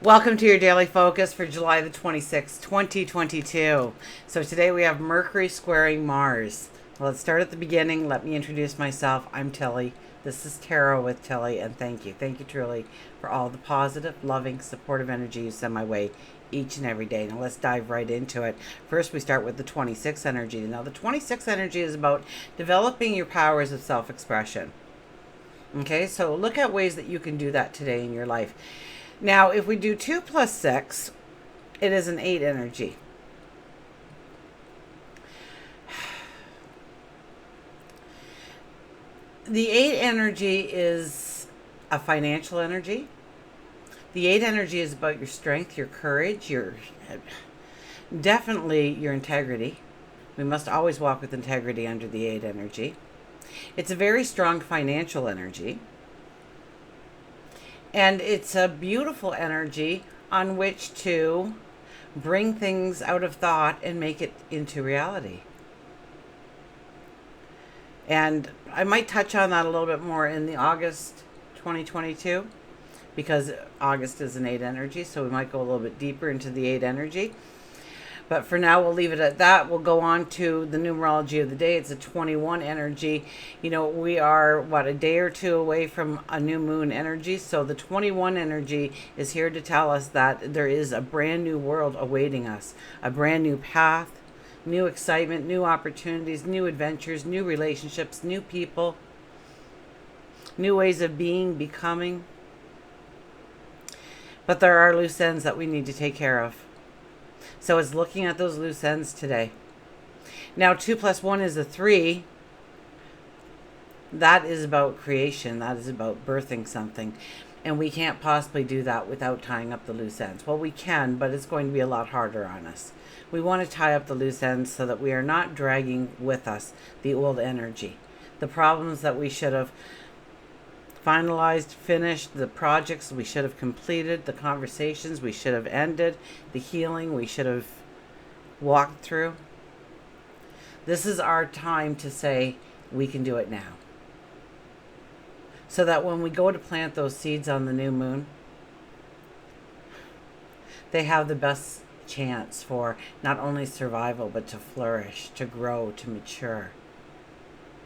Welcome to your daily focus for July the 26th, 2022. So today we have Mercury squaring Mars. Well, let's start at the beginning. Let me introduce myself. I'm Tilly. This is Tarot with Tilly, and thank you. Thank you truly for all the positive, loving, supportive energy you send my way each and every day. Now let's dive right into it. First, we start with the 26 energy. Now the 26 energy is about developing your powers of self-expression. Okay, so look at ways that you can do that today in your life. Now, if we do 2 plus 6, it is an 8 energy. The 8 energy is a financial energy. The 8 energy is about your strength, your courage, definitely your integrity. We must always walk with integrity under the 8 energy. It's a very strong financial energy. And it's a beautiful energy on which to bring things out of thought and make it into reality. And I might touch on that a little bit more in the August 2022, because August is an 8 energy, so we might go a little bit deeper into the 8 energy. But for now, we'll leave it at that. We'll go on to the numerology of the day. It's a 21 energy. You know, we are, a day or two away from a new moon energy. So the 21 energy is here to tell us that there is a brand new world awaiting us, a brand new path, new excitement, new opportunities, new adventures, new relationships, new people, new ways of being, becoming. But there are loose ends that we need to take care of. So it's looking at those loose ends today. Now 2 plus 1 is a 3. That is about creation. That is about birthing something. And we can't possibly do that without tying up the loose ends. Well, we can, but it's going to be a lot harder on us. We want to tie up the loose ends so that we are not dragging with us the old energy. The problems that we should have finalized, finished, the projects we should have completed, the conversations we should have ended, the healing we should have walked through. This is our time to say we can do it now. So that when we go to plant those seeds on the new moon, they have the best chance for not only survival, but to flourish, to grow, to mature.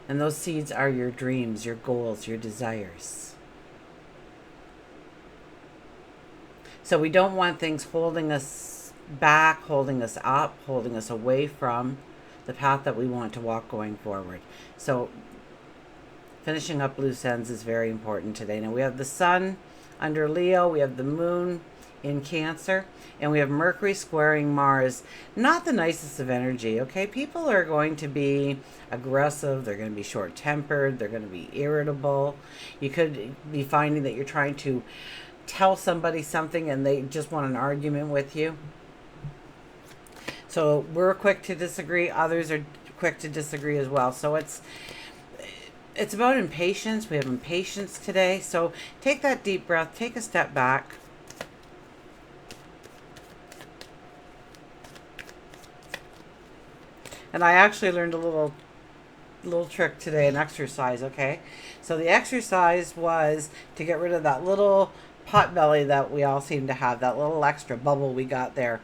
And those seeds are your dreams, your goals, your desires. So we don't want things holding us back, holding us up, holding us away from the path that we want to walk going forward. So finishing up loose ends is very important today. Now we have the sun under Leo, we have the moon in Cancer, and we have Mercury squaring Mars. Not the nicest of energy, okay? People are going to be aggressive, they're going to be short-tempered, they're going to be irritable. You could be finding that you're trying to tell somebody something and they just want an argument with you. So we're quick to disagree, others are quick to disagree as well. So it's about impatience. We have impatience today. So take that deep breath, take a step back. And I actually learned a little trick today, an exercise, okay? So the exercise was to get rid of that little pot belly that we all seem to have, that little extra bubble we got there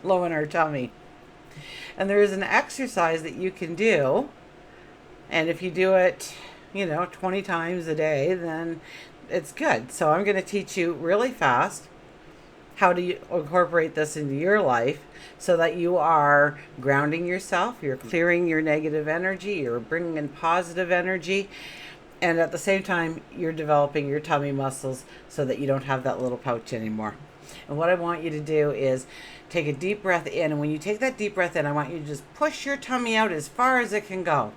low in our tummy. And there is an exercise that you can do, and if you do it, 20 times a day, then it's good. So I'm going to teach you really fast how to incorporate this into your life so that you are grounding yourself, you're clearing your negative energy, you're bringing in positive energy, and at the same time, you're developing your tummy muscles so that you don't have that little pouch anymore. And what I want you to do is take a deep breath in, and when you take that deep breath in, I want you to just push your tummy out as far as it can go.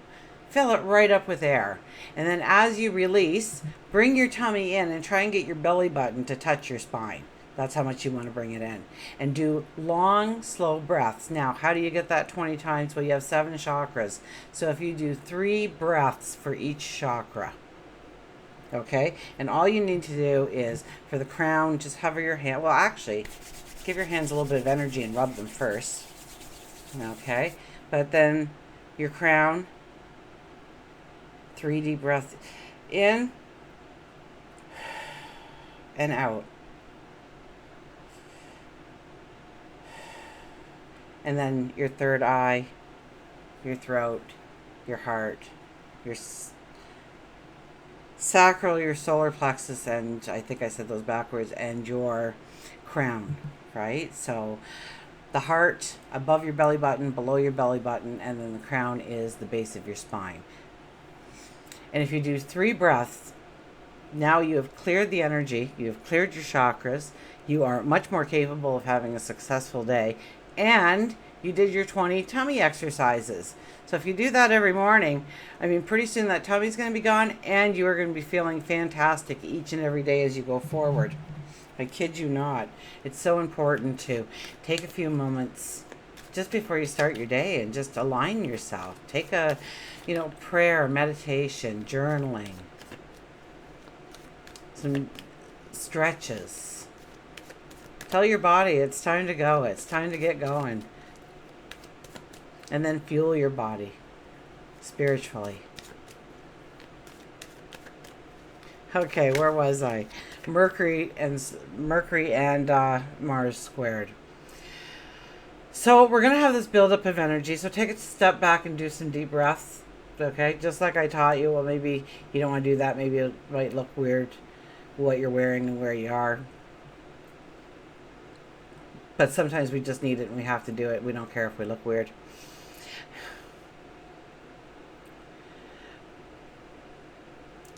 Fill it right up with air. And then as you release, bring your tummy in and try and get your belly button to touch your spine. That's how much you want to bring it in. And do long, slow breaths. Now, how do you get that 20 times? Well, you have 7 chakras. So if you do 3 breaths for each chakra, okay? And all you need to do is, for the crown, just hover your hand. Well, actually, give your hands a little bit of energy and rub them first. Okay? But then your crown, 3 deep breaths in and out. and then your third eye, your throat, your heart, your sacral, your solar plexus, and I think I said those backwards, and your crown, right? So the heart above your belly button, below your belly button, and then the crown is the base of your spine. And if you do 3 breaths, now you have cleared the energy, you have cleared your chakras, you are much more capable of having a successful day, and you did your 20 tummy exercises. So if you do that every morning, I mean, pretty soon that tummy's going to be gone, and you are going to be feeling fantastic each and every day as you go forward. I kid you not. It's so important to take a few moments just before you start your day and just align yourself. Take a, prayer, meditation, journaling, some stretches. Tell your body it's time to go. It's time to get going. And then fuel your body spiritually. Okay, where was I? Mercury and Mars squared. So we're going to have this buildup of energy. So take a step back and do some deep breaths. Okay, just like I taught you. Well, maybe you don't want to do that. Maybe it might look weird what you're wearing and where you are. But sometimes we just need it and we have to do it. We don't care if we look weird.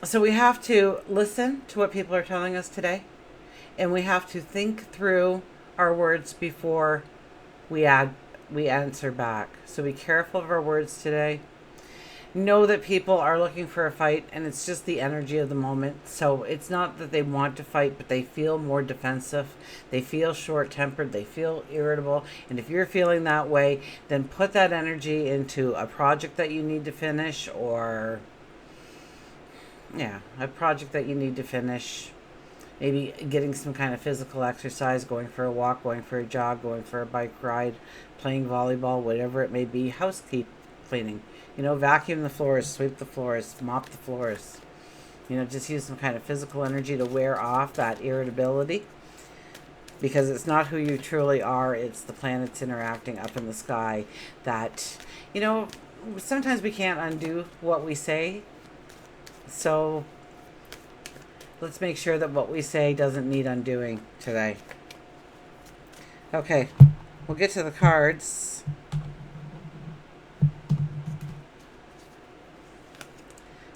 So we have to listen to what people are telling us today, and we have to think through our words before we answer back. So be careful of our words today. Know that people are looking for a fight, and it's just the energy of the moment. So it's not that they want to fight, but they feel more defensive. They feel short-tempered. They feel irritable. And if you're feeling that way, then put that energy into a project that you need to finish, or a project that you need to finish. Maybe getting some kind of physical exercise, going for a walk, going for a jog, going for a bike ride, playing volleyball, whatever it may be. Housekeep cleaning. Vacuum the floors, sweep the floors, mop the floors. Just use some kind of physical energy to wear off that irritability. Because it's not who you truly are, it's the planets interacting up in the sky that, sometimes we can't undo what we say. So let's make sure that what we say doesn't need undoing today. Okay, we'll get to the cards.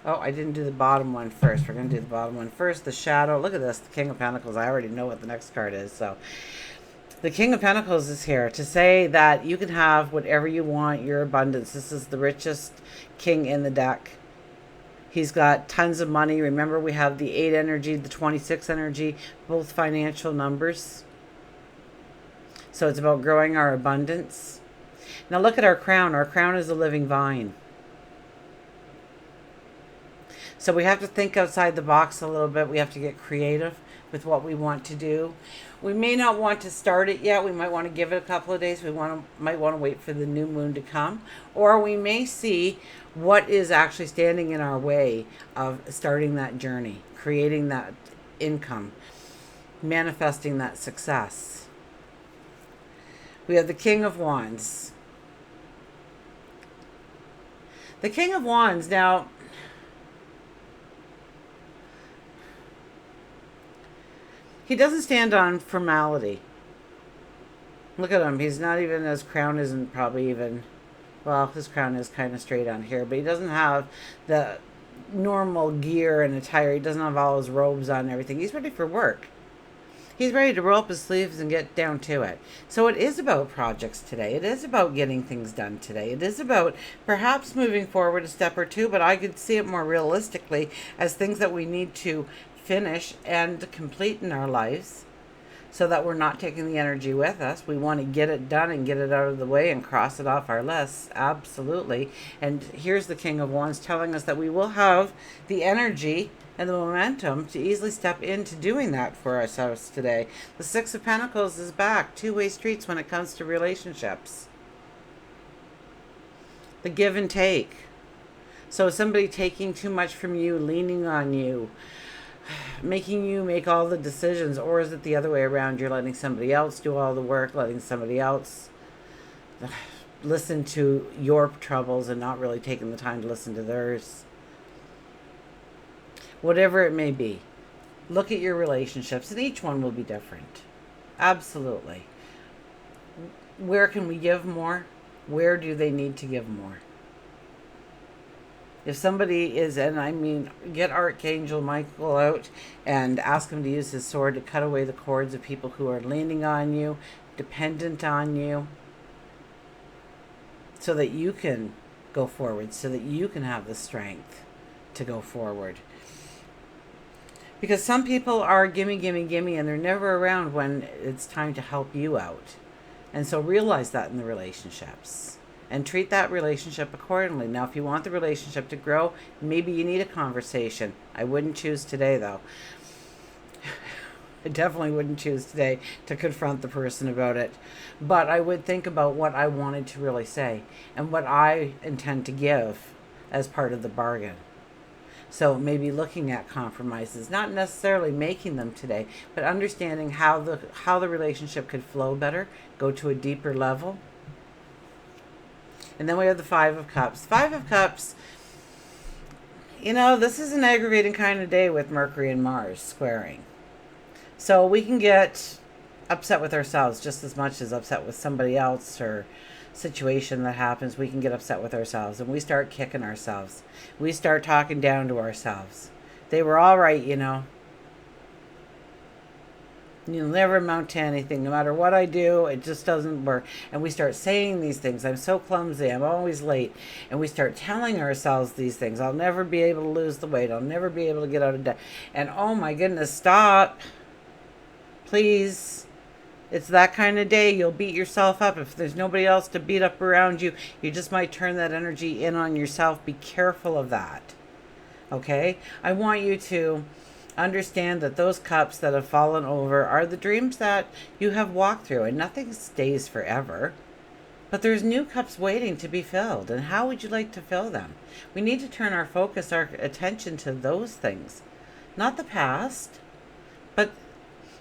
Oh, I didn't do the bottom one first. We're going to do the bottom one first. The shadow. Look at this, the King of Pentacles. I already know what the next card is. So the King of Pentacles is here to say that you can have whatever you want, your abundance. This is the richest king in the deck. He's got tons of money. Remember, we have the 8 energy, the 26 energy, both financial numbers. So it's about growing our abundance. Now look at our crown. Our crown is a living vine. So we have to think outside the box a little bit. We have to get creative with what we want to do. We may not want to start it yet. We might want to give it a couple of days. Might want to wait for the new moon to come. Or we may see what is actually standing in our way of starting that journey, creating that income, manifesting that success. We have the King of Wands. The King of Wands, now, he doesn't stand on formality. Look at him. He's not even, his crown isn't probably even, well, his crown is kind of straight on here, but he doesn't have the normal gear and attire. He doesn't have all his robes on and everything. He's ready for work. He's ready to roll up his sleeves and get down to it. So it is about projects today. It is about getting things done today. It is about perhaps moving forward a step or two, but I could see it more realistically as things that we need to finish and complete in our lives so that we're not taking the energy with us. We want to get it done and get it out of the way and cross it off our list. Absolutely. And here's the King of Wands telling us that we will have the energy and the momentum to easily step into doing that for ourselves today. The Six of Pentacles is back. Two-way streets when it comes to relationships. The give and take. So somebody taking too much from you, leaning on you, making you make all the decisions, or is it the other way around? You're letting somebody else do all the work, letting somebody else listen to your troubles and not really taking the time to listen to theirs. Whatever it may be, look at your relationships, and each one will be different. Absolutely. Where can we give more? Where do they need to give more? If somebody is, and I mean, get Archangel Michael out and ask him to use his sword to cut away the cords of people who are leaning on you, dependent on you, so that you can go forward, so that you can have the strength to go forward. Because some people are gimme, gimme, gimme, and they're never around when it's time to help you out. And so realize that in the relationships. And treat that relationship accordingly. Now, if you want the relationship to grow, maybe you need a conversation. I wouldn't choose today, though. I definitely wouldn't choose today to confront the person about it. But I would think about what I wanted to really say and what I intend to give as part of the bargain. So maybe looking at compromises, not necessarily making them today, but understanding how the relationship could flow better, go to a deeper level. And then we have the Five of Cups. Five of Cups, this is an aggravating kind of day with Mercury and Mars squaring. So we can get upset with ourselves just as much as upset with somebody else or situation that happens. We can get upset with ourselves and we start kicking ourselves. We start talking down to ourselves. They were all right, You'll never amount to anything. No matter what I do, it just doesn't work. And we start saying these things. I'm so clumsy. I'm always late. And we start telling ourselves these things. I'll never be able to lose the weight. I'll never be able to get out of debt. And oh my goodness, stop. Please. It's that kind of day. You'll beat yourself up. If there's nobody else to beat up around you, you just might turn that energy in on yourself. Be careful of that. Okay? I want you to understand that those cups that have fallen over are the dreams that you have walked through, and nothing stays forever. But there's new cups waiting to be filled. And how would you like to fill them? We need to turn our focus, our attention to those things. Not the past, but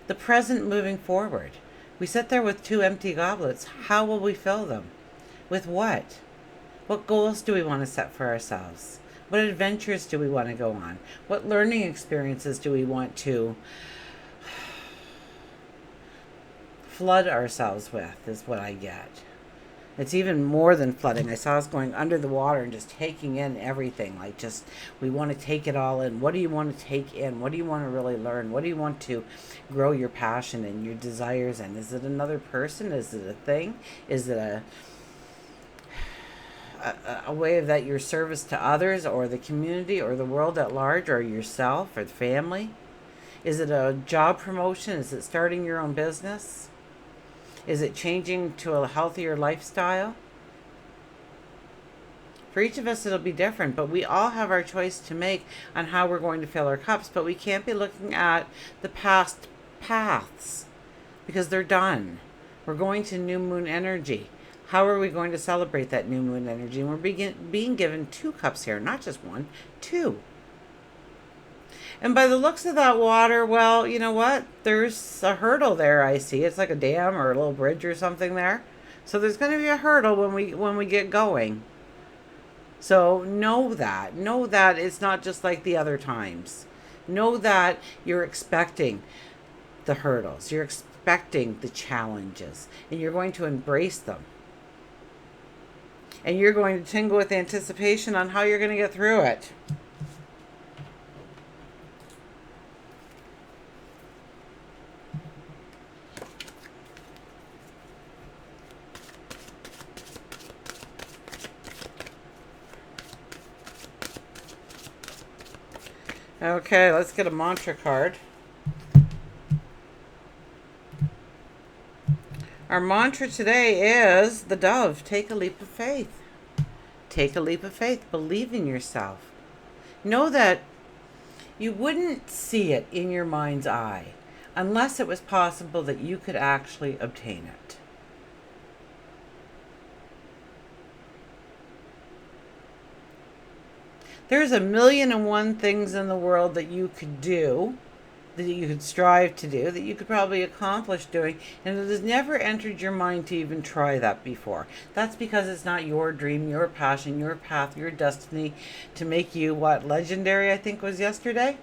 the present moving forward. We sit there with two empty goblets. How will we fill them? With what? What goals do we want to set for ourselves? What adventures do we want to go on? What learning experiences do we want to flood ourselves with, is what I get. It's even more than flooding. I saw us going under the water and just taking in everything. Like just, we want to take it all in. What do you want to take in? What do you want to really learn? What do you want to grow your passion and your desires in? Is it another person? Is it a thing? Is it a way of that your service to others or the community or the world at large or yourself or the family? Is it a job promotion? Is it starting your own business? Is it changing to a healthier lifestyle? For each of us, it'll be different, but we all have our choice to make on how we're going to fill our cups, but we can't be looking at the past paths because they're done. We're going to new moon energy. How are we going to celebrate that new moon energy? And we're being given two cups here, not just one, two. And by the looks of that water, well, you know what? There's a hurdle there, I see. It's like a dam or a little bridge or something there. So there's going to be a hurdle when we get going. So know that. Know that it's not just like the other times. Know that you're expecting the hurdles. You're expecting the challenges. And you're going to embrace them. And you're going to tingle with anticipation on how you're going to get through it. Okay, let's get a mantra card. Our mantra today is the dove. Take a leap of faith. Take a leap of faith. Believe in yourself. Know that you wouldn't see it in your mind's eye unless it was possible that you could actually obtain it. There's 1,000,001 things in the world that you could do that you could strive to do, that you could probably accomplish doing, and it has never entered your mind to even try that before. That's because it's not your dream, your passion, your path, your destiny to make you what? Legendary, I think was yesterday?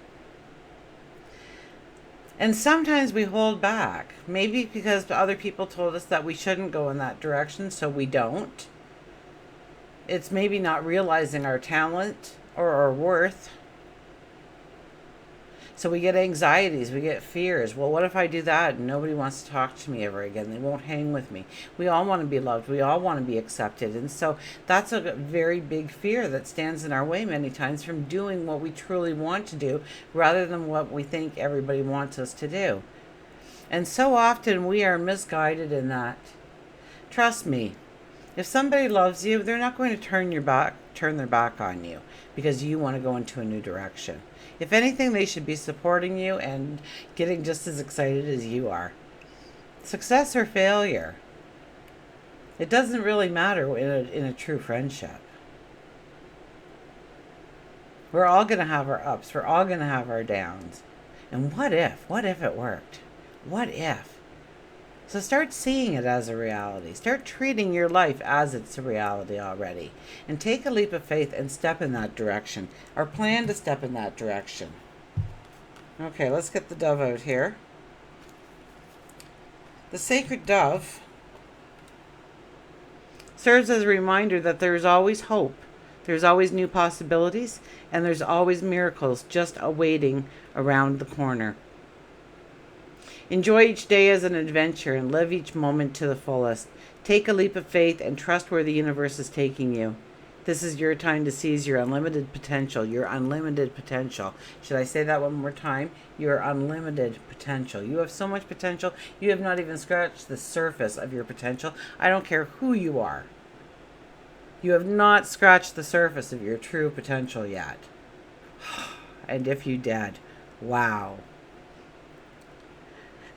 And sometimes we hold back. Maybe because other people told us that we shouldn't go in that direction, so we don't. It's maybe not realizing our talent or our worth. So we get anxieties, we get fears. Well, what if I do that and nobody wants to talk to me ever again? They won't hang with me. We all want to be loved. We all want to be accepted. And so that's a very big fear that stands in our way many times from doing what we truly want to do rather than what we think everybody wants us to do. And so often we are misguided in that. Trust me, if somebody loves you, they're not going to turn their back on you because you want to go into a new direction. If anything, they should be supporting you and getting just as excited as you are. Success or failure, it doesn't really matter in a true friendship. We're all going to have our ups. We're all going to have our downs. And what if? What if it worked? What if? So start seeing it as a reality. Start treating your life as it's a reality already. And take a leap of faith and step in that direction. Or plan to step in that direction. Okay, let's get the dove out here. The sacred dove serves as a reminder that there's always hope. There's always new possibilities. And there's always miracles just awaiting around the corner. Enjoy each day as an adventure and live each moment to the fullest. Take a leap of faith and trust where the universe is taking you. This is your time to seize your unlimited potential. Your unlimited potential. Should I say that one more time? Your unlimited potential. You have so much potential. You have not even scratched the surface of your potential. I don't care who you are. You have not scratched the surface of your true potential yet. And if you did, wow.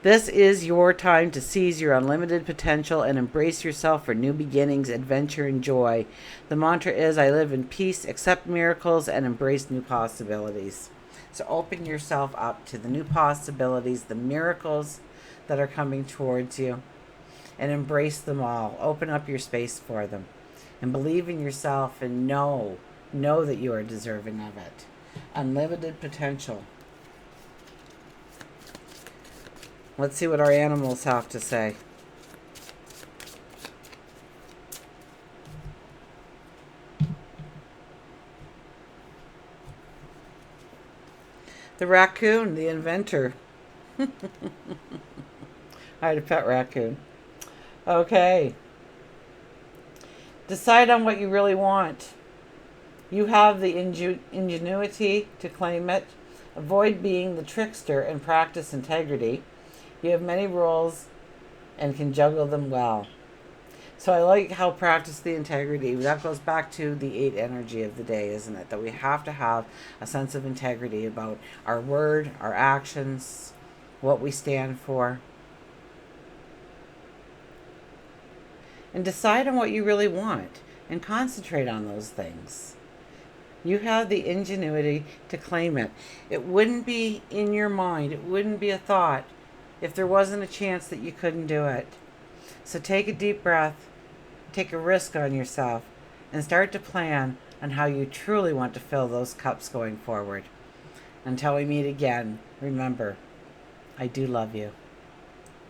This is your time to seize your unlimited potential and embrace yourself for new beginnings, adventure, and joy. The mantra is, I live in peace, accept miracles, and embrace new possibilities. So open yourself up to the new possibilities, the miracles that are coming towards you, and embrace them all. Open up your space for them. And believe in yourself and know that you are deserving of it. Unlimited potential. Let's see what our animals have to say. The raccoon, the inventor. I had a pet raccoon. Okay. Decide on what you really want. You have the ingenuity to claim it. Avoid being the trickster and practice integrity. You have many roles and can juggle them well. So I like how practice the integrity. That goes back to the 8 energy of the day, isn't it? That we have to have a sense of integrity about our word, our actions, what we stand for. And decide on what you really want and concentrate on those things. You have the ingenuity to claim it. It wouldn't be in your mind. It wouldn't be a thought if there wasn't a chance that you couldn't do it. So take a deep breath, take a risk on yourself, and start to plan on how you truly want to fill those cups going forward. Until we meet again, remember, I do love you.